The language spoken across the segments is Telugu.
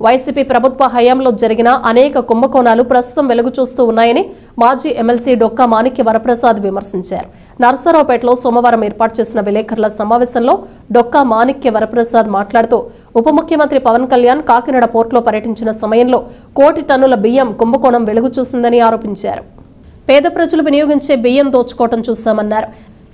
వైసీపీ ప్రభుత్వ హయాంలో జరిగిన అనేక కుంభకోణాలు ప్రస్తుతం వెలుగు చూస్తూ ఉన్నాయని మాజీ ఎమ్మెల్సీ డొక్కా మాణిక్య వరప్రసాద్ విమర్శించారు. నర్సరావుపేటలో సోమవారం ఏర్పాటు చేసిన విలేకరుల సమావేశంలో డొక్కా మాణిక్య వరప్రసాద్ మాట్లాడుతూ ఉప ముఖ్యమంత్రి పవన్ కళ్యాణ్ కాకినాడ పోర్టులో పర్యటించిన సమయంలో 1 కోటి టన్నుల బియ్యం కుంభకోణం వెలుగు చూసిందని ఆరోపించారు. పేద ప్రజలు వినియోగించే బియ్యం దోచుకోవడం చూశామన్నారు.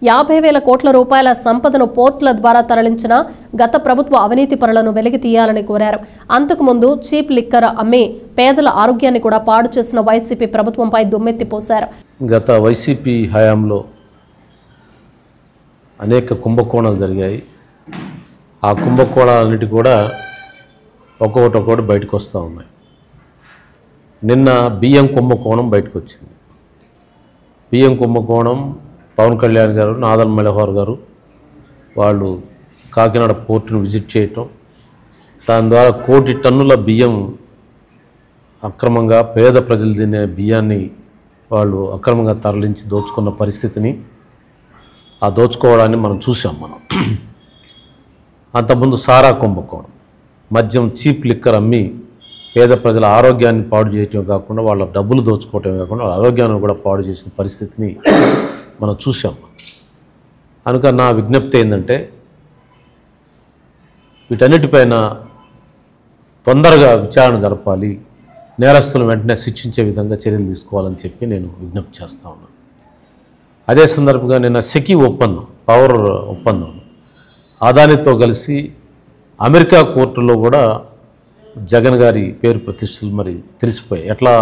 50,000 కోట్ల రూపాయల సంపదను పోర్టుల ద్వారా తరలించిన గత ప్రభుత్వ అవినీతి పరులను వెలికి తీయాలని కోరారు. అంతకుముందు చీప్ లిక్కర్ అమ్మి పేదల ఆరోగ్యాన్ని కూడా పాడు చేసిన వైసీపీ ప్రభుత్వంపై దుమ్మెత్తిపోశారు. గత వైసీపీ హయాంలో అనేక కుంభకోణాలు జరిగాయి. ఆ కుంభకోణాలన్నిటి కూడా ఒక్కొక్కటి బయటకు వస్తూ ఉన్నాయి. నిన్న బియ్యం కుంభకోణం బయటకు వచ్చింది. బియ్యం కుంభకోణం పవన్ కళ్యాణ్ గారు, నాదల్ మనోహర్ గారు వాళ్ళు కాకినాడ పోర్టును విజిట్ చేయటం, దాని ద్వారా 1 కోటి టన్నుల బియ్యం అక్రమంగా పేద ప్రజలు తినే బియ్యాన్ని వాళ్ళు అక్రమంగా తరలించి దోచుకున్న పరిస్థితిని, ఆ దోచుకోవడాన్ని మనం చూసాం. అంతకుముందు సారా కుంభకోణం, మద్యం చీప్ లిక్కర్ అమ్మి పేద ప్రజల ఆరోగ్యాన్ని పాడు చేయటమే కాకుండా వాళ్ళ డబ్బులు దోచుకోవటమే కాకుండా వాళ్ళ ఆరోగ్యాన్ని కూడా పాడు చేసిన పరిస్థితిని మనం చూసాం. కనుక నా విజ్ఞప్తి ఏంటంటే వీటన్నిటిపైన తొందరగా విచారణ జరపాలి, నేరస్తులను వెంటనే శిక్షించే విధంగా చర్యలు తీసుకోవాలని చెప్పి నేను విజ్ఞప్తి చేస్తూ ఉన్నాను. అదే సందర్భంగా నిన్న సెకీ ఒప్పందం, పవర్ ఒప్పందం అదానితో కలిసి అమెరికా కోర్టులో కూడా జగన్ గారి పేరు ప్రతిష్టలు మరి తెలిసిపోయాయి. ఎట్లా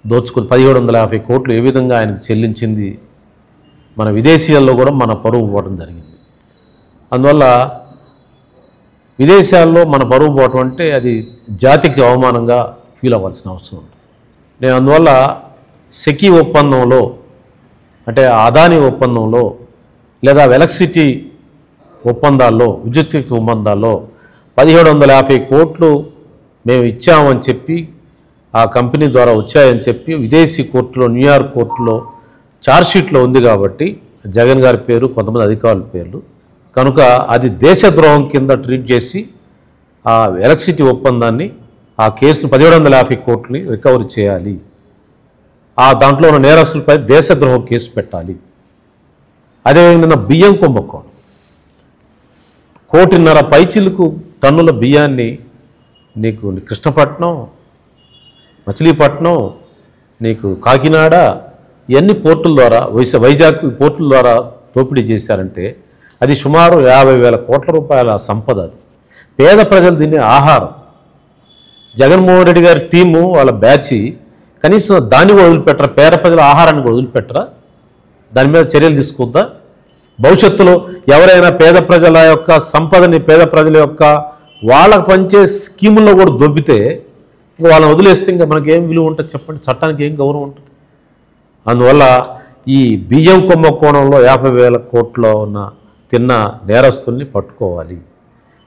దోచుకుని 1750 కోట్లు ఏ విధంగా ఆయనకు చెల్లించింది, మన విదేశీయాల్లో కూడా మన పరువు పోవడం జరిగింది. అందువల్ల విదేశాల్లో మన పరువు పోవటం అంటే అది జాతికి అవమానంగా ఫీల్ అవ్వాల్సిన అవసరం ఉంది. నేను అందువల్ల సెకీ ఒప్పందంలో అంటే అదాని ఒప్పందంలో లేదా ఎలక్ట్రిసిటీ ఒప్పందాల్లో, విద్యుత్ ఒప్పందాల్లో 1750 కోట్లు మేము ఇచ్చామని చెప్పి ఆ కంపెనీ ద్వారా వచ్చాయని చెప్పి విదేశీ కోర్టులో, న్యూయార్క్ కోర్టులో ఛార్జ్షీట్లో ఉంది. కాబట్టి జగన్ గారి పేరు, కొంతమంది అధికారుల పేర్లు, కనుక అది దేశద్రోహం కింద ట్రీట్ చేసి ఆ ఎలక్ట్రిసిటీ ఒప్పందాన్ని, ఆ కేసును 1750 కోట్లని రికవరీ చేయాలి. ఆ దాంట్లో ఉన్న నేరస్తులపై దేశద్రోహం కేసు పెట్టాలి. అదేవిధంగా బియ్యం కుంభకోణం, 1.5 కోటి పైచిలకు టన్నుల బియ్యాన్ని నీకు కృష్ణపట్నం, మచిలీపట్నం, నీకు కాకినాడ, ఇవన్నీ పోర్టుల ద్వారా, వైజాగ్ పోర్టుల ద్వారా దోపిడీ చేశారంటే అది సుమారు 50,000 కోట్ల రూపాయల సంపద. అది పేద ప్రజలు తినే ఆహారం. జగన్మోహన్ రెడ్డి గారి టీము, వాళ్ళ బ్యాచ్ కనీసం దాన్ని కూడా వదిలిపెట్టరా, పేద ప్రజల ఆహారాన్ని కూడా వదిలిపెట్టరా, దాని మీద చర్యలు తీసుకుందా? భవిష్యత్తులో ఎవరైనా పేద ప్రజల యొక్క సంపదని, పేద ప్రజల యొక్క వాళ్ళకు పంచే స్కీముల్లో కూడా దొబ్బితే ఇంకా వాళ్ళని వదిలేస్తే ఇంకా మనకి ఏం విలువ ఉంటుంది చెప్పండి? చట్టానికి ఏం గౌరవం ఉంటుంది? అందువల్ల ఈ బియ్యం కుంభకోణంలో 50,000 కోట్ల ఉన్న తిన్న నేరస్తుల్ని పట్టుకోవాలి.